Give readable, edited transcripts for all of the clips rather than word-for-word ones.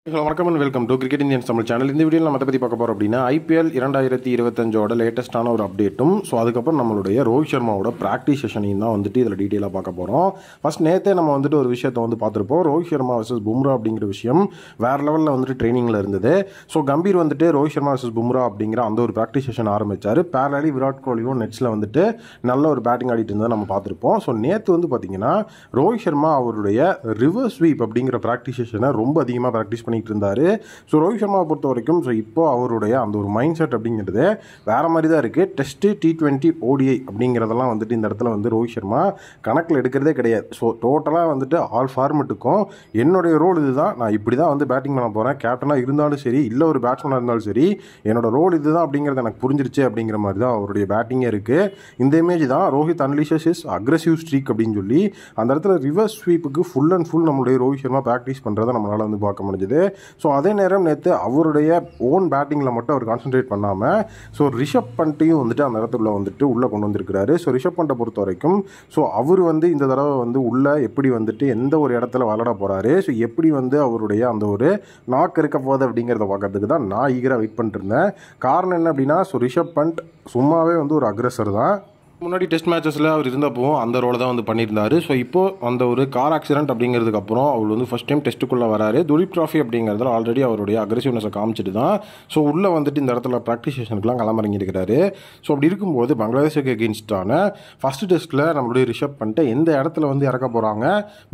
Hello வணக்கம் and welcome to cricket Indians Tamil channel. இந்த வீடியோவில் நம்ம அதை பற்றி பார்க்க போகிறோம் அப்படின்னா ஐபிஎல் 2025 லேட்டஸ்ட்டான ஒரு அப்டேட்டும் அதுக்கப்புறம் நம்மளுடைய ரோஹித் சர்மாவோட ப்ராக்டிஸ் செஷனையும் தான் இதில் டீட்டெயிலாக பார்க்க போகிறோம். ஃபர்ஸ்ட் நேற்றே நம்ம ஒரு விஷயத்தை பார்த்துருப்போம். ரோஹித் சர்மா வர்சஸ் பும்ரா அப்படிங்கிற விஷயம் வேறு லெவலில் ட்ரைனிங்கில் இருந்தது. ஸோ கம்பீர் ரோஹித் சர்மா வர்சஸ் பும்ரா அப்படிங்கிற அந்த ஒரு ப்ராக்டிஸ் செஷன் ஆரம்பித்தார். பேரலி விராட் கோலியும் நெட்ஸில் நல்ல ஒரு பேட்டிங் ஆடிட்டு இருந்ததை நம்ம பார்த்துருப்போம். ஸோ நேற்று பார்த்தீங்கன்னா ரோஹித் சர்மா அவருடைய ரிவர்ஸ் ஸ்வீப் அப்படிங்கிற ப்ராக்டிஸ் செஷனை ரொம்ப அதிகமாக ப்ராக்டிஸ் பண்ணிட்டு இருந்தாரு. ஸோ ரோஹித் சர்மாவை பொறுத்த வரைக்கும் இப்போ அவருடைய அந்த ஒரு மைண்ட் செட் அப்படிங்கிறது வேற மாதிரி தான் இருக்கு. டெஸ்ட் T20 ODI அப்படிங்கிறதெல்லாம் இந்த இடத்துல ரோஹித் சர்மா கணக்கில் எடுக்கிறதே கிடையாது. ஸோ டோட்டலாக ஆல் ஃபார்மெட்டுக்கும் என்னுடைய ரோல் இதுதான், நான் இப்படி தான் பேட்டிங் பண்ண போகிறேன், கேப்டனாக இருந்தாலும் சரி இல்லை ஒரு பேட்ஸ்மேனாக இருந்தாலும் சரி என்னோட ரோல் இதுதான் அப்படிங்கிறது எனக்கு புரிஞ்சிருச்சு அப்படிங்கிற மாதிரி தான் அவருடைய பேட்டிங்கே இருக்குது. இந்த இமேஜ் தான் ரோஹித் அன்லீஷஸ் இஸ் அக்ரெசிவ் ஸ்ட்ரீக் அப்படின்னு சொல்லி அந்த இடத்துல ரிவர்ஸ் ஸ்வீப்புக்கு ஃபுல் அண்ட் ஃபுல் நம்மளுடைய ரோஹித் சர்மா ப்ராக்டிஸ் பண்ணுறதை நம்மளால் பார்க்க முடிஞ்சுது. ஸோ அதே நேரம் நேற்று அவருடைய ஓன் பேட்டிங்கில் மட்டும் அவர் கான்சன்ட்ரேட் பண்ணாமல் ஸோ ரிஷப் பண்ட்டையும் அந்த இடத்துல உள்ளே கொண்டு வந்திருக்கிறாரு. ஸோ ரிஷப் பண்ட்டை பொறுத்த வரைக்கும் ஸோ அவர் இந்த தடவை உள்ளே எப்படி எந்த ஒரு இடத்துல விளையாட போகிறாரு, ஸோ எப்படி அவருடைய அந்த ஒரு நாக்கு இருக்க போகுது அப்படிங்கிறத பார்க்கறதுக்கு தான் நான் ஈகராக வெயிட் பண்ணிட்டு இருந்தேன். காரணம் என்ன அப்படின்னா ஸோ ரிஷப் பண்ட் சும்மாவே ஒரு அக்ரெசர் தான். முன்னாடி டெஸ்ட் மேட்சஸில் அவர் இருந்தப்போ அந்த ரோலை தான் பண்ணியிருந்தார். ஸோ இப்போது அந்த ஒரு கார் ஆக்சிடென்ட் அப்படிங்கிறதுக்கு அப்புறம் அவர் ஃபஸ்ட் டைம் டெஸ்ட்டுக்குள்ளே வராரு. துலீப் ட்ராஃபி அப்படிங்கிறதுல ஆல்ரெடி அவருடைய அக்ரெசிவ்னஸை காமிச்சிட்டு தான் ஸோ உள்ளே இந்த இடத்துல ப்ராக்டிஸ் செஷனுக்குலாம் களமிறங்கியிருக்கிறாரு. ஸோ அப்படி இருக்கும்போது பங்களாதேஷுக்கு எகெயின்ஸ்டான ஃபஸ்ட் டெஸ்ட்டில் நம்மளுடைய ரிஷப் பண்ணிட்டு எந்த இடத்துல இறக்க போகிறாங்க,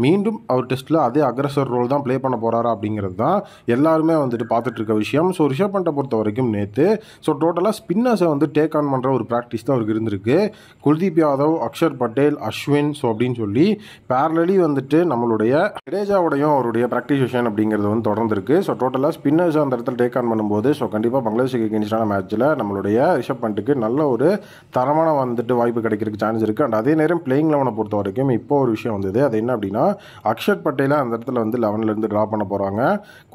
மீண்டும் அவர் டெஸ்ட்டில் அதே அக்ரெசர் ரோல் தான் ப்ளே பண்ண போகிறாரா அப்படிங்கிறது தான் எல்லாருமே பார்த்துட்டு இருக்க விஷயம். ஸோ ரிஷப் பண்ணிட்ட பொறுத்த வரைக்கும் நேற்று ஸோ டோட்டலாக ஸ்பின்னர்ஸை டேக் ஆன் பண்ணுற ஒரு ப்ராக்டிஸ் தான் அவருக்கு இருந்திருக்கு. குல்தீப் யாதவ், அக்ஷர் பட்டேல், அஸ்வின் ஸோ அப்படின்னு சொல்லி பேரலி நம்மளுடைய ஜடேஜாவுடையும் அவருடைய ப்ராக்டிஸ் செஷன் அப்படிங்கிறது தொடர்ந்துருக்கு. ஸோ டோட்டலாக ஸ்பின்னர்ஸ் அந்த இடத்துல டேக் ஆன் பண்ணும்போது ஸோ கண்டிப்பாக பங்களாதேஷுக்கு எகெயின்ஸ்டான மேட்ச்சில் நம்மளுடைய ரிஷப் பண்ட்டுக்கு நல்ல ஒரு தரமான வாய்ப்பு கிடைக்கிறதுக்கு சான்ஸ் இருக்குது. அண்ட் அதே நேரம் பிளேயிங் லெவனை பொறுத்த வரைக்கும் இப்போ ஒரு விஷயம் வந்தது. அது என்ன அப்படின்னா அக்ஷர் பட்டேலை அந்த இடத்துல 11லேருந்து ட்ரா பண்ண போகிறாங்க.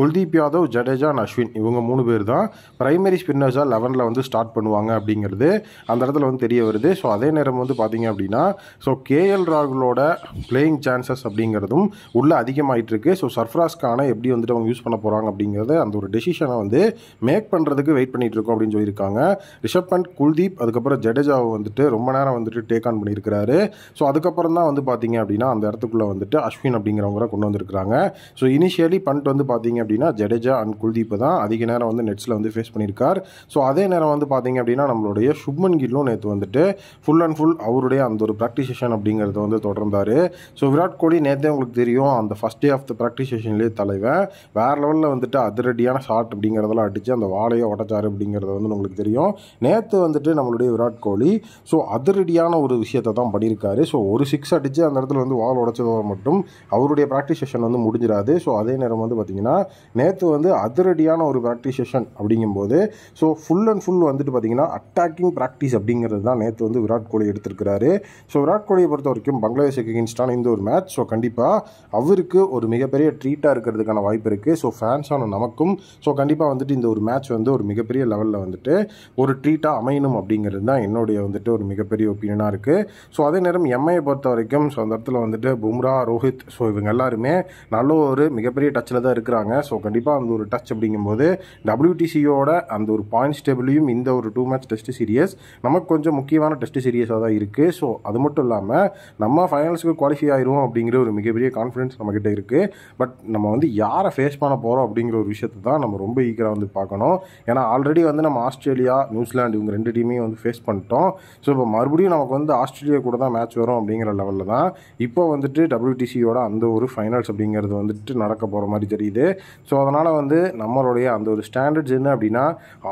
குல்தீப் யாதவ், ஜடேஜா அண்ட் அஸ்வின் இவங்க 3 பேர் தான் பிரைமரி ஸ்பின்னர்ஸாக 11ல் ஸ்டார்ட் பண்ணுவாங்க அப்படிங்கிறது அந்த இடத்துல தெரிய வருது. ஸோ அதே நேரம் பார்த்தீங்க அப்படின்னா ஸோ கேஎல் ராகுலோட பிளேயிங் சான்சஸ் அப்படிங்கிறதும் உள்ள அதிகமாகிட்டு இருக்கு. ஸோ சர்ஃப்ராஸ் கானை எப்படி அவங்க யூஸ் பண்ண போகிறாங்க அப்படிங்கிறத அந்த ஒரு டெசிஷனை மேக் பண்ணுறதுக்கு வெயிட் பண்ணிட்டு இருக்கோம் அப்படின்னு சொல்லியிருக்காங்க. ரிஷப் பண்ட், குல்தீப் அதுக்கப்புறம் ஜடேஜாவை ரொம்ப நேரம் டேக் ஆன் பண்ணியிருக்கிறாரு. ஸோ அதுக்கப்புறம் தான் பார்த்தீங்க அப்படின்னா அந்த இடத்துக்குள்ளே அஸ்வின் அப்படிங்கிறவங்க கொண்டு வந்திருக்கிறாங்க. ஸோ இனிஷியலி பண்ட் பார்த்தீங்க அப்படின்னா ஜடேஜா அண்ட் குல்தீப் தான் அதிக நேரம் நெட்ஸில் ஃபேஸ் பண்ணியிருக்கார். ஸோ அதே நேரம் பார்த்தீங்க அப்படின்னா நம்மளுடைய சுப்மன் கில்லும் நேற்று ஃபுல் அண்ட் ஃபுல் அவருடைய அந்த ஒரு ப்ராக்டிஸ் செஷன் அப்படிங்கிறத தொடர்ந்தார். ஸோ விராட் கோலி நேற்றே உங்களுக்கு தெரியும் அந்த first day of the practice செஷன்லேயே தலைவன் வேறு லெவலில் அதிரடியான ஷாட் அப்படிங்கிறதெல்லாம் அடித்து அந்த வாழையை உடச்சாரு அப்படிங்கிறது உங்களுக்கு தெரியும். நேற்று நம்மளுடைய விராட் கோலி ஸோ அதிரடியான ஒரு விஷயத்தை தான் பண்ணியிருக்காரு. ஸோ ஒரு 6 அடித்து அந்த இடத்துல வால் உடச்சதோட மட்டும் அவருடைய ப்ராக்டிஸ் செஷன் முடிஞ்சிடாது. ஸோ அதே நேரம் பார்த்தீங்கன்னா நேற்று அதிரடியான ஒரு ப்ராக்டிஸ் செஷன் அப்படிங்கும்போது ஸோ ஃபுல் அண்ட் ஃபுல் பார்த்தீங்கன்னா அட்டாக்கிங் ப்ராக்டிஸ் அப்படிங்கிறது தான் நேற்று விராட் கோலி எடுத்திருக்கிறாரு. ஸோ விராட் கோலியை பொறுத்த வரைக்கும் பங்களாதேஷுக்கு எகெயின்ஸ்டான இந்த ஒரு மேட்ச் ஸோ கண்டிப்பாக அவருக்கு ஒரு மிகப்பெரிய ட்ரீட்டாக இருக்கிறதுக்கான வாய்ப்பு இருக்குது. ஸோ ஃபேன்ஸான நமக்கும் ஸோ கண்டிப்பாக இந்த ஒரு மேட்ச் ஒரு மிகப்பெரிய லெவலில் ஒரு ட்ரீட்டாக அமையணும் அப்படிங்கிறது தான் என்னுடைய ஒரு மிகப்பெரிய ஒப்பீனியனாக இருக்குது. ஸோ அதே நேரம் எம்ஐயை பொறுத்த வரைக்கும் ஸோ அந்த இடத்துல பும்ரா, ரோஹித் ஸோ இவங்க எல்லாருமே நல்ல ஒரு மிகப்பெரிய டச்சில் தான் இருக்கிறாங்க. ஸோ கண்டிப்பாக அந்த ஒரு டச் அப்படிங்கும்போது WTCயோட அந்த ஒரு பாயிண்ட்ஸ் டேபிளையும் இந்த ஒரு 2 மேட்ச் டெஸ்ட் சீரியஸ் நமக்கு கொஞ்சம் முக்கியமான டெஸ்ட் சீரியஸாக தான் இருக்குது. ஸோ அது மட்டும் இல்லாமல் நம்ம ஃபைனல்ஸுக்கு குவாலிஃபை ஆயிடுவோம் அப்படிங்கிற ஒரு மிகப்பெரிய கான்ஃபிடன்ஸ் நம்மக்கிட்ட இருக்குது. பட் நம்ம யாரை ஃபேஸ் பண்ண போகிறோம் அப்படிங்கிற ஒரு விஷயத்தை தான் நம்ம ரொம்ப ஈகராக பார்க்கணும். ஏன்னா ஆல்ரெடி நம்ம ஆஸ்திரேலியா, நியூசிலாந்து இவங்க 2 டீமையும் ஃபேஸ் பண்ணிட்டோம். ஸோ இப்போ மறுபடியும் நமக்கு ஆஸ்திரேலியா கூட தான் மேட்ச் வரும் அப்படிங்கிற லெவலில் தான் இப்போ WTCயோட அந்த ஒரு ஃபைனல்ஸ் அப்படிங்கிறது நடக்க போகிற மாதிரி தெரியுது. ஸோ அதனால் நம்மளுடைய அந்த ஒரு ஸ்டாண்டர்ட்ஸ் என்ன அப்படின்னா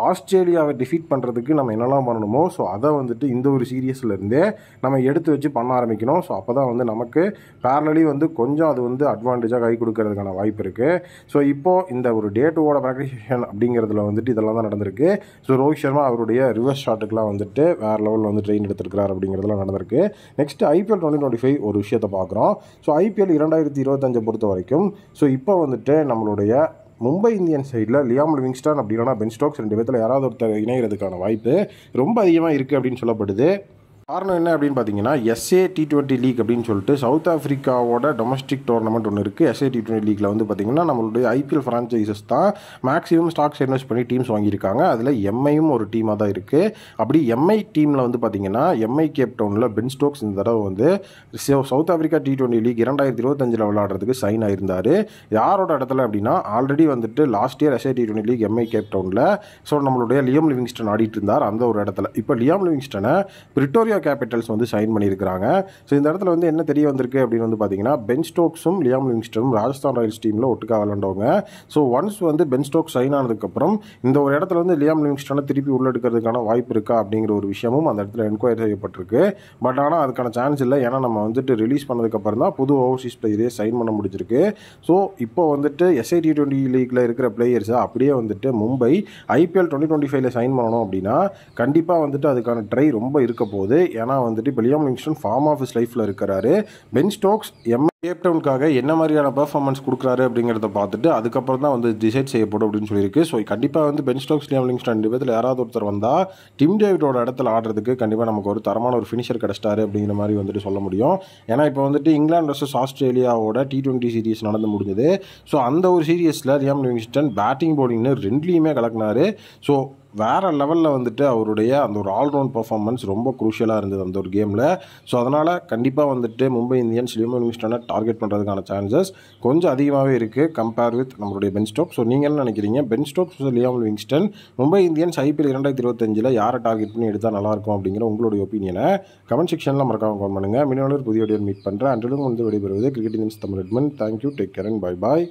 ஆஸ்திரேலியாவை டிஃபீட் பண்ணுறதுக்கு நம்ம என்னெல்லாம் பண்ணணுமோ ஸோ அதை இந்த ஒரு சீரியஸ்லேருந்தே நம்ம எடுத்து வச்சு பண்ண ஆரம்பிக்கணும். ஸோ அப்போ தான் நமக்கு பேரலி கொஞ்சம் அது அட்வான்டேஜாக கை கொடுக்கறதுக்கான வாய்ப்பு இருக்குது. ஸோ இப்போது இந்த ஒரு டே 2வோட ப்ராக்டிஸ் செஷன் அப்படிங்கிறதுல இதெல்லாம் தான் நடந்திருக்கு. ஸோ ரோஹித் சர்மா அவருடைய ரிவர்ஸ் ஷாட்டுக்கெலாம் வேறு லெவலில் ட்ரெயின் எடுத்திருக்கிறார் அப்படிங்கிறதுலாம் நடந்திருக்கு. நெக்ஸ்ட் IPL 2025 ஒரு விஷயத்தை பார்க்குறோம். ஸோ IPL 2025 பொறுத்த வரைக்கும் ஸோ இப்போ நம்மளுடைய மும்பை இந்தியன்ஸ் சைடில் லியாம் லிவிங்ஸ்டன் அப்படி இல்லைனா பென் ஸ்டோக்ஸ் 2 பேர்த்தில் யாராவது ஒருத்தர் இணைகிறதுக்கான வாய்ப்பு ரொம்ப அதிகமாக இருக்குது அப்படின்னு சொல்லப்படுது. காரணம் என்ன அப்படின்னு பார்த்தீங்கன்னா SA T20 லீக் அப்படின்னு சொல்லிட்டு சவுத் ஆஃப்ரிக்காவோட டொமஸ்டிக் டோர்னமெண்ட் ஒன்று இருக்குது. SA T20 லீக்கில் வந்து பார்த்தீங்கன்னா நம்மளுடைய IPL ஃப்ரான்ச்சைசஸ் தான் மேக்ஸிமம் ஸ்டாக்ஸ் இன்வெஸ்ட் பண்ணி டீம்ஸ் வாங்கியிருக்காங்க. அதில் எம்ஐயும் ஒரு டீமாக தான் இருக்குது. அப்படி எம்ஐ டீமில் வந்து பார்த்தீங்கன்னா எம்ஐ கேப் டவுனில் பென் ஸ்டோக்ஸ் இந்த தடவை வந்து சவுத் ஆஃப்ரிக்கா T20 லீக் 2025 விளையாடுறதுக்கு சைன் ஆயிருந்தார். யாரோட இடத்துல அப்படின்னா ஆல்ரெடி வந்துட்டு last year SA T20 league MI Cape டவுனில் ஸோ நம்மளுடைய லியம் லிவிங்ஸ்டன் ஆடிட்டு இருந்தார் அந்த ஒரு இடத்துல. இப்போ லியம் லிவிங்ஸ்டனை பிரிட்டோரியா கேபிட்டல்ஸ் வந்து சைன் பண்ணியிருக்காங்க. ஸோ இந்த இடத்துல வந்து என்ன தெரிய வந்திருக்கு அப்படின்னு வந்து பார்த்தீங்கன்னா பென் ஸ்டோக்ஸும் லியாம் லிவிங்ஸ்டனும் ராஜஸ்தான் ராயல்ஸ் டீமில் ஒட்டுக்கா விளையாண்டவங்க. ஸோ ஒன்ஸ் வந்து பென் ஸ்டோக்ஸ் சைன் ஆனதுக்கப்புறம் இந்த ஒரு இடத்துல வந்து லியாம் லிவிங்ஸ்டனை திருப்பி உள்ளெடுக்கிறதுக்கான வாய்ப்பு இருக்கா அப்படிங்கிற ஒரு விஷயமும் அந்த இடத்துல என்கொயரி செய்யப்பட்டிருக்கு. பட் ஆனால் அதுக்கான சான்ஸ் இல்லை. ஏன்னா நம்ம வந்துட்டு ரிலீஸ் பண்ணதுக்கப்புறம் தான் புது ஓவர்சீஸ் பிளேயரே சைன் பண்ண முடிஞ்சிருக்கு. ஸோ இப்போ வந்துட்டு SA T20 லீக்கில் இருக்கிற பிளேயர்ஸை அப்படியே வந்துட்டு மும்பை IPL 2025 சைன் பண்ணணும் அப்படின்னா கண்டிப்பாக வந்துட்டு அதுக்கான ட்ரை ரொம்ப இருக்க போகுது. ஏன்னா வந்துட்டு இப்போ Liam Livingstone form of his லைஃப்பில் இருக்கிறாரு. பென் ஸ்டோக்ஸ் கேப் டவுனுக்காக என்ன மாதிரியான பெர்ஃபார்மன்ஸ் கொடுக்குறாரு அப்படிங்கிறத பார்த்துட்டு அதுக்கப்புறம் தான் வந்து டிசைட் செய்யப்படும் அப்படின்னு சொல்லியிருக்கு. ஸோ கண்டிப்பாக வந்து பென் ஸ்டோக்ஸ் லியாம் லிவிங்ஸ்டன் 2 பேத்தில் யாராவது ஒருத்தர் வந்தால் டிம் டேவிடோட இடத்துல ஆடுறதுக்கு கண்டிப்பாக நமக்கு ஒரு தரமான ஒரு ஃபினிஷர் கிடச்சிட்டாரு அப்படிங்கிற மாதிரி வந்துட்டு சொல்ல முடியும். ஏன்னா இப்போ வந்துட்டு இங்கிலாந்து vs ஆஸ்திரேலியாவோட T20 சீரிஸ் நடந்து முடிஞ்சது. ஸோ அந்த ஒரு சீரியஸில் லியாம் லிவிங்ஸ்டன் பேட்டிங் பவுலிங்னு ரெண்டுலேயுமே கலக்கினார். ஸோ வேறு லெவலில் வந்துட்டு அவருடைய அந்த ஒரு ஆல்ரவுண்ட் பர்ஃபார்மன்ஸ் ரொம்ப குரூஷியலாக இருந்தது அந்த ஒரு கேமில். ஸோ அதனால் கண்டிப்பாக வந்துட்டு மும்பை இந்தியன்ஸ் லியாம் லிவிங்ஸ்டனை டார்கெட் பண்ணுறதுக்கான சான்சஸ் கொஞ்சம் அதிகமாகவே இருக்குது கம்பேர் வித் நம்மளுடைய பென் ஸ்டோக்ஸ். ஸோ நீங்கள் என்ன நினைக்கிறீங்க? Ben Stokes Liam Livingstone Mumbai Indians IPL 2025 யாரை டார்கெட் பண்ணி எடுத்தால் நல்லாயிருக்கும் அப்படிங்கிற உங்களுடைய ஒப்பீனியனை கமெண்ட் செக்ஷனில் மறக்காம கமெண்ட் பண்ணுங்கள். மினிமம் புதிய வீடியோ மீட் பண்ணுறேன். அன்றிலும் வந்து விடைபெறுவது cricket Indians Tamil. Thank you, take care and bye bye.